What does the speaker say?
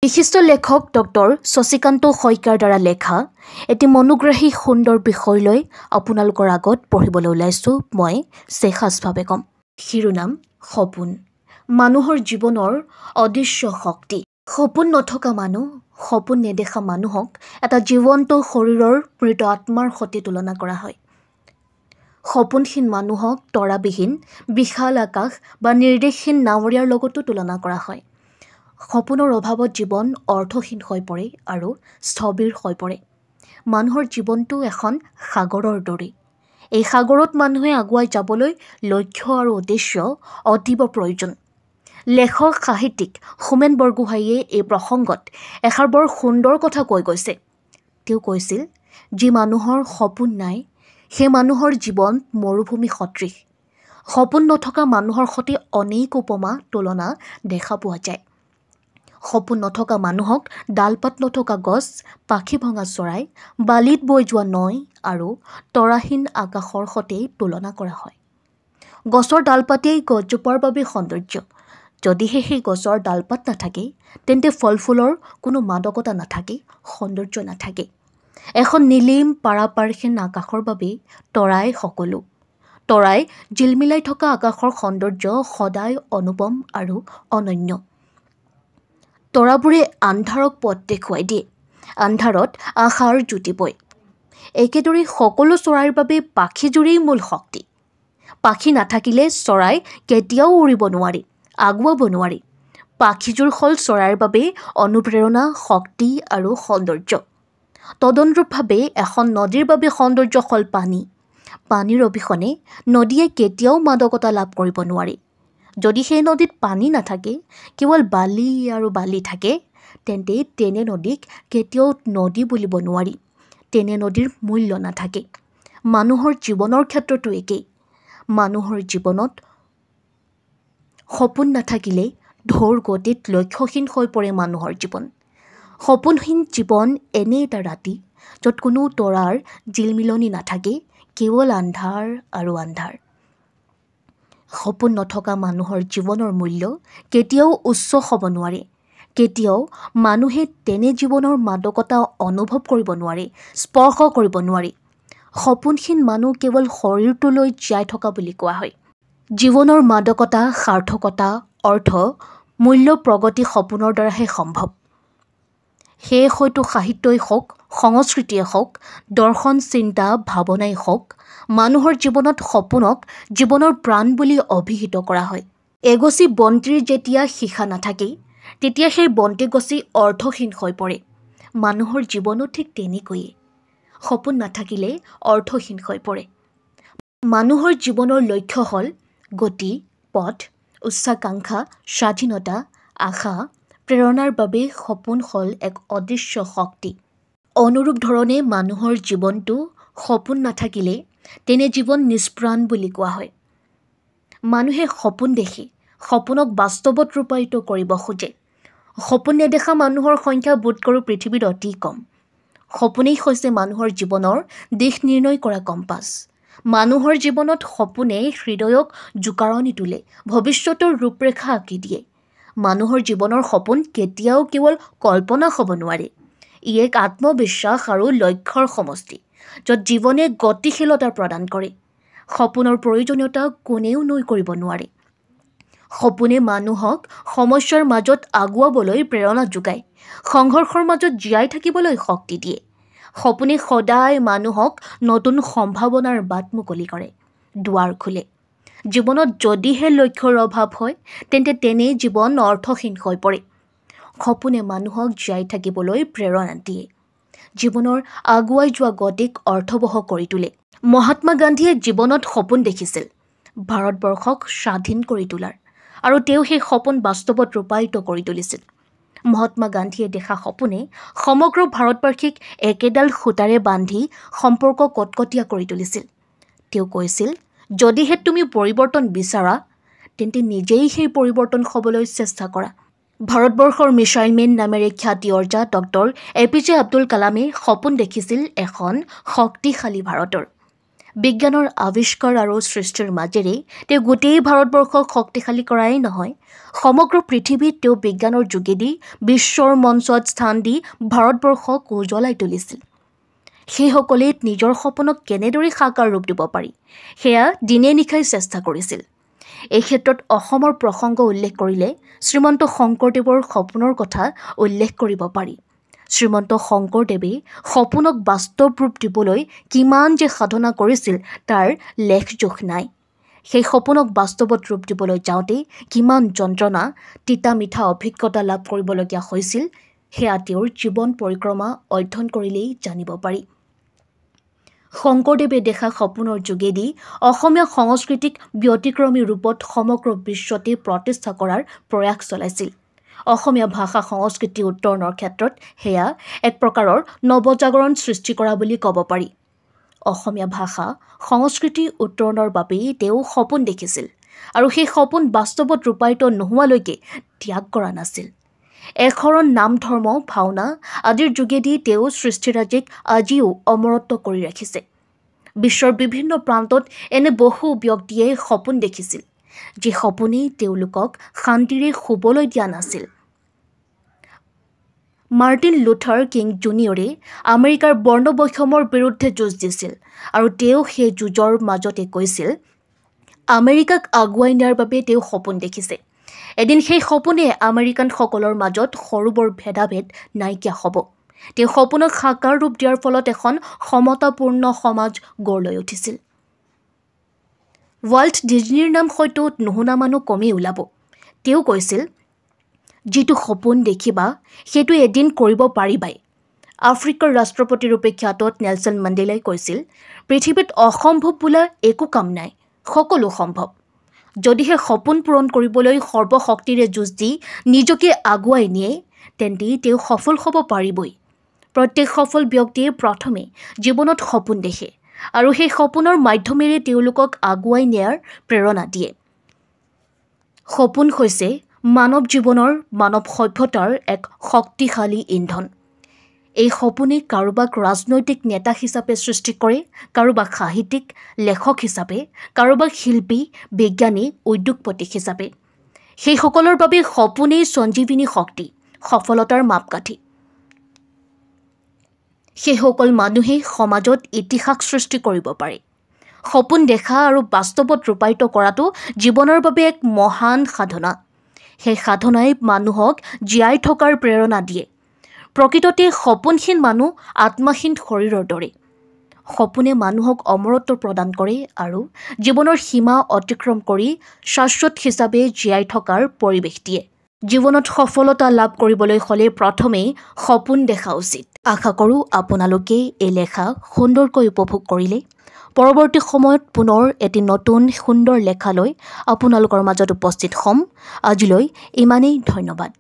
বিশিষ্ট লেখক ডক্টৰ শশীকান্ত শইকীয়াৰ দ্বাৰা লেখা এটি মনোগ্ৰাহী সুন্দৰ বিষয় লৈ আপোনালোকৰ আগত পঢ়িবলৈ ওলাইছোঁ। মই চেখাজভাৱে বেগম। শিৰোনাম সপোন, মানুহৰ জীৱনৰ অদৃশ্য শক্তি। সপোন নথকা মানুহ, সপোন নেদেখা মানুহক এটা জীৱন্ত শৰীৰৰ মৃত আত্মাৰ সৈতে তুলনা কৰা হয়। সপোনহীন মানুহক তৰাবিহীন বিশাল আকাশ বা নিৰ্দেশহীন নাৱৰীয়াৰ লগতো তুলনা কৰা হয়। সপোনৰ অভাৱত জীৱন অৰ্থহীন হৈ পৰে আৰু স্থবিৰ হৈ পৰে। মানুহৰ জীৱনটো এখন সাগৰৰ দৰে। এই সাগৰত মানুহে আগুৱাই যাবলৈ লক্ষ্য আৰু উদ্দেশ্য অতীৱ প্ৰয়োজন। লেখক সাহিত্যিক হোমেন বৰগোহাঞিয়ে এই প্ৰসংগত এষাৰ বৰ সুন্দৰ কথা কৈ গৈছে। তেওঁ কৈছিল, যি মানুহৰ সপোন নাই সেই মানুহৰ জীৱন মৰুভূমি সদৃশ। সপোন নথকা মানুহৰ সৈতে অনেক উপমা তুলনা দেখা পোৱা যায়। সপোন নথকা মানুহক ডালপাত নথকা গছ, পাখি ভঙা চৰাই, বালিত বৈ যোৱা নৈ আৰু তৰাহীন আকাশৰ সৈতে তুলনা কৰা হয়। গছৰ ডালপাতেই গছজোপাৰ বাবে সৌন্দৰ্য। যদিহে সেই গছৰ ডালপাত নাথাকে তেন্তে ফল ফুলৰ কোনো মাদকতা নাথাকে, সৌন্দৰ্য নাথাকে। এখন নীলিম পাৰাপাৰহীন আকাশৰ বাবে তৰাই সকলো। তৰাই জিলমিলাই থকা আকাশৰ সৌন্দৰ্য সদায় অনুপম আৰু অনন্য। তৰাবোৰে আন্ধাৰক পথ দেখুৱাই দিয়ে, আন্ধাৰত আশাৰ জ্যোতি পয়। একেদৰে সকলো চৰাইৰ বাবে পাখিজোৰেই মূল শক্তি। পাখি নাথাকিলে চৰাই কেতিয়াও উৰিব নোৱাৰে, আগুৱাব নোৱাৰে। পাখিজোৰ হ'ল চৰাইৰ বাবে অনুপ্ৰেৰণা, শক্তি আৰু সৌন্দৰ্য। তদনুৰূপভাৱে এখন নদীৰ বাবে সৌন্দৰ্য হ'ল পানী। পানীৰ অবিহনে নদীয়ে কেতিয়াও মাদকতা লাভ কৰিব নোৱাৰে। যদি সেই নদীত পানী নাথাকে, কেৱল বালি আৰু বালি থাকে, তেন্তে তেনে নদীক কেতিয়াও নদী বুলিব নোৱাৰি। তেনে নদীৰ মূল্য নাথাকে। মানুহৰ জীৱনৰ ক্ষেত্ৰতো একেই। মানুহৰ জীৱনত সপোন নাথাকিলে ঢৌৰ গতিত লক্ষ্যহীন হৈ পৰে মানুহৰ জীৱন। সপোনহীন জীৱন এনে এটা ৰাতি য'ত কোনো তৰাৰ জিলমিলনি নাথাকে, কেৱল আন্ধাৰ আৰু আন্ধাৰ। সপোন নথকা মানুহৰ জীৱনৰ মূল্য কেতিয়াও উচ্চ হ'ব নোৱাৰে। কেতিয়াও মানুহে তেনে জীৱনৰ মাদকতা অনুভৱ কৰিব নোৱাৰে, স্পৰ্শ কৰিব নোৱাৰে। সপোনহীন মানুহ কেৱল শৰীৰটোলৈ জীয়াই থকা বুলি কোৱা হয়। জীৱনৰ মাদকতা, সাৰ্থকতা, অৰ্থ, মূল্য, প্ৰগতি সপোনৰ দ্বাৰাহে সম্ভৱ। সেয়ে হয়তো সাহিত্যই হওক, সংস্কৃতিয়ে হওক, দৰ্শন, চিন্তা, ভাৱনাই হওক, মানুহৰ জীৱনত সপোনক জীৱনৰ প্ৰাণ বুলি অভিহিত কৰা হয়। এগছি বন্তিৰ যেতিয়া শিখা নাথাকে তেতিয়া সেই বন্তিগছি অৰ্থহীন হৈ পৰে। মানুহৰ জীৱনো ঠিক তেনেকৈয়ে। সপোন নাথাকিলে অৰ্থহীন হৈ পৰে। মানুহৰ জীৱনৰ লক্ষ্য হ'ল গতি, পথ, উচ্চাকাংক্ষা, স্বাধীনতা, আশা, প্ৰেৰণাৰ বাবে সপোন হ'ল এক অদৃশ্য শক্তি। অনুৰূপ ধৰণে মানুহৰ জীৱনটো সপোন নাথাকিলে তেনে জীৱন নিষ্প্ৰাণ বুলি কোৱা হয়। মানুহে সপোন দেখি সপোনক বাস্তৱত ৰূপায়িত কৰিব খোজে। সপোন নেদেখা মানুহৰ সংখ্যা বোধকৰোঁ পৃথিৱীত অতি কম। সপোনেই হৈছে মানুহৰ জীৱনৰ দিশ নিৰ্ণয় কৰা কম্পাছ। মানুহৰ জীৱনত সপোনে হৃদয়ক জোকাৰণি তোলে, ভৱিষ্যতৰ ৰূপৰেখা আঁকি দিয়ে। মানুহৰ জীৱনৰ সপোন কেতিয়াও কেৱল কল্পনা হ'ব নোৱাৰে। ই এক আত্মবিশ্বাস আৰু লক্ষ্যৰ সমষ্টি, য'ত জীৱনে গতিশীলতা প্ৰদান কৰে। সপোনৰ প্ৰয়োজনীয়তা কোনেও নুই কৰিব নোৱাৰে। সপোনে মানুহক সমস্যাৰ মাজত আগুৱাবলৈ প্ৰেৰণা যোগায়, সংঘৰ্ষৰ মাজত জীয়াই থাকিবলৈ শক্তি দিয়ে। সপোনে সদায় মানুহক নতুন সম্ভাৱনাৰ বাট মুকলি কৰে, দুৱাৰ খোলে। জীৱনত যদিহে লক্ষ্যৰ অভাৱ হয় তেন্তে তেনেই জীৱন অৰ্থহীন হৈ পৰে। সপোনে মানুহক জীয়াই থাকিবলৈ প্ৰেৰণা দিয়ে, জীৱনৰ আগুৱাই যোৱা গতিক অৰ্থবহ কৰি তোলে। মহাত্মা গান্ধীয়ে জীৱনত সপোন দেখিছিল ভাৰতবৰ্ষক স্বাধীন কৰি তোলাৰ, আৰু তেওঁ সেই সপোন বাস্তৱত ৰূপায়িত কৰি তুলিছিল। মহাত্মা গান্ধীয়ে দেখা সপোনে সমগ্ৰ ভাৰতবাসীক একেডাল সূতাৰে বান্ধি সম্পৰ্ক কটকটীয়া কৰি তুলিছিল। তেওঁ কৈছিল, যদিহে তুমি পৰিৱৰ্তন বিচাৰা তেন্তে নিজেই সেই পৰিৱৰ্তন হ'বলৈ চেষ্টা কৰা। ভাৰতবৰ্ষৰ মিছাইলমেন নামেৰে খ্যাতি অৰ্জা ডক্টৰ APJ আব্দুল কালামে সপোন দেখিছিল এখন শক্তিশালী ভাৰতৰ। বিজ্ঞানৰ আৱিষ্কাৰ আৰু সৃষ্টিৰ মাজেৰে তেওঁ গোটেই ভাৰতবৰ্ষক শক্তিশালী কৰাই নহয়, সমগ্ৰ পৃথিৱীত তেওঁ বিজ্ঞানৰ যোগেদি বিশ্বৰ মঞ্চত স্থান দি ভাৰতবৰ্ষক উজ্বলাই তুলিছিল। সেইসকলে নিজৰ সপোনক কেনেদৰে সাকাৰ ৰূপ দিব পাৰি, সেয়া দিনে নিশাই চেষ্টা কৰিছিল। এই ক্ষেত্ৰত অসমৰ প্ৰসংগ উল্লেখ কৰিলে শ্ৰীমন্ত শংকৰদেৱৰ সপোনৰ কথা উল্লেখ কৰিব পাৰি। শ্ৰীমন্ত শংকৰদেৱে সপোনক বাস্তৱ ৰূপ দিবলৈ কিমান যে সাধনা কৰিছিল তাৰ লেখজোখ নাই। সেই সপোনক বাস্তৱত ৰূপ দিবলৈ যাওঁতে কিমান যন্ত্ৰণা, তিতা মিঠা অভিজ্ঞতা লাভ কৰিবলগীয়া হৈছিল, সেয়া তেওঁৰ জীৱন পৰিক্ৰমা অধ্যয়ন কৰিলেই জানিব পাৰি। শংকৰদেৱে দেখা সপোনৰ যোগেদি অসমীয়া সংস্কৃতিক ব্যতিক্ৰমী ৰূপত সমগ্ৰ বিশ্বতে প্ৰতিষ্ঠা কৰাৰ প্ৰয়াস চলাইছিল। অসমীয়া ভাষা সংস্কৃতি উত্তৰণৰ ক্ষেত্ৰত সেয়া এক প্ৰকাৰৰ নৱজাগৰণ সৃষ্টি কৰা বুলি ক'ব পাৰি। অসমীয়া ভাষা সংস্কৃতি উত্তৰণৰ বাবেই তেওঁ সপোন দেখিছিল আৰু সেই সপোন বাস্তৱত ৰূপায়িত নোহোৱালৈকে ত্যাগ কৰা নাছিল। এশৰণ নাম ধৰ্ম ভাওনা আদিৰ যোগেদি তেওঁ সৃষ্টিৰাজিক আজিও অমৰত্ব কৰি ৰাখিছে। বিশ্বৰ বিভিন্ন প্ৰান্তত এনে বহু ব্যক্তিয়ে সপোন দেখিছিল, যি সপোনেই তেওঁলোকক শান্তিৰে শুবলৈ দিয়া নাছিল। মাৰ্টিন লুথাৰ কিং জুনিয়ৰে আমেৰিকাৰ বৰ্ণবৈষম্যৰ বিৰুদ্ধে যুঁজ দিছিল আৰু তেওঁ সেই যুঁজৰ মাজতে কৈছিল, আমেৰিকাক আগুৱাই নিয়াৰ বাবে তেওঁ সপোন দেখিছে। এদিন সেই সপোনে আমেৰিকানসকলৰ মাজত সৰু বৰ ভেদাভেদ নাইকিয়া হ'ব। তেওঁ সপোনক সাকাৰ ৰূপ দিয়াৰ ফলত এখন সমতাপূৰ্ণ সমাজ গঢ় লৈ উঠিছিল। ৱাল্ট ডিজনীৰ নাম হয়তো নুশুনা মানুহ কমেই ওলাব। তেওঁ কৈছিল, যিটো সপোন দেখিবা সেইটো এদিন কৰিব পাৰিবাই। আফ্ৰিকাৰ ৰাষ্ট্ৰপতিৰূপে খ্যাত নেলছন মেণ্ডেলাই কৈছিল, পৃথিৱীত অসম্ভৱ বোলা একো কাম নাই, সকলো সম্ভৱ। যদিহে সপোন পূৰণ কৰিবলৈ সৰ্বশক্তিৰে যুঁজ দি নিজকে আগুৱাই নিয়ে, তেন্তে তেওঁ সফল হ'ব পাৰিবই। প্ৰত্যেক সফল ব্যক্তিয়ে প্ৰথমে জীৱনত সপোন দেখে আৰু সেই সপোনৰ মাধ্যমেৰে তেওঁলোকক আগুৱাই নিয়াৰ প্ৰেৰণা দিয়ে। সপোন হৈছে মানৱ জীৱনৰ, মানৱ সভ্যতাৰ এক শক্তিশালী ইন্ধন। এই সপোনে কাৰোবাক ৰাজনৈতিক নেতা হিচাপে সৃষ্টি কৰে, কাৰোবাক সাহিত্যিক, লেখক হিচাপে, কাৰোবাক শিল্পী, বিজ্ঞানী, উদ্যোগপতি হিচাপে। সেইসকলৰ বাবে সপোনেই সঞ্জীৱিনী শক্তি, সফলতাৰ মাপকাঠি। সেইসকল মানুহেই সমাজত ইতিহাস সৃষ্টি কৰিব পাৰে। সপোন দেখা আৰু বাস্তৱত ৰূপায়িত কৰাটো জীৱনৰ বাবে এক মহান সাধনা। সেই সাধনাই মানুহক জীয়াই থকাৰ প্ৰেৰণা দিয়ে। প্ৰকৃততে সপোনহীন মানুহ আত্মাহীন শৰীৰৰ দৰে। সপোনে মানুহক অমৰত্ব প্ৰদান কৰে আৰু জীৱনৰ সীমা অতিক্ৰম কৰি শাশ্বত হিচাপে জীয়াই থকাৰ পৰিৱেশ দিয়ে। জীৱনত সফলতা লাভ কৰিবলৈ হ'লে প্ৰথমেই সপোন দেখা উচিত। আশা কৰোঁ আপোনালোকে এই লেখা সুন্দৰকৈ উপভোগ কৰিলে। পৰৱৰ্তী সময়ত পুনৰ এটি নতুন সুন্দৰ লেখালৈ আপোনালোকৰ মাজত উপস্থিত হ'ম। আজিলৈ ইমানেই, ধন্যবাদ।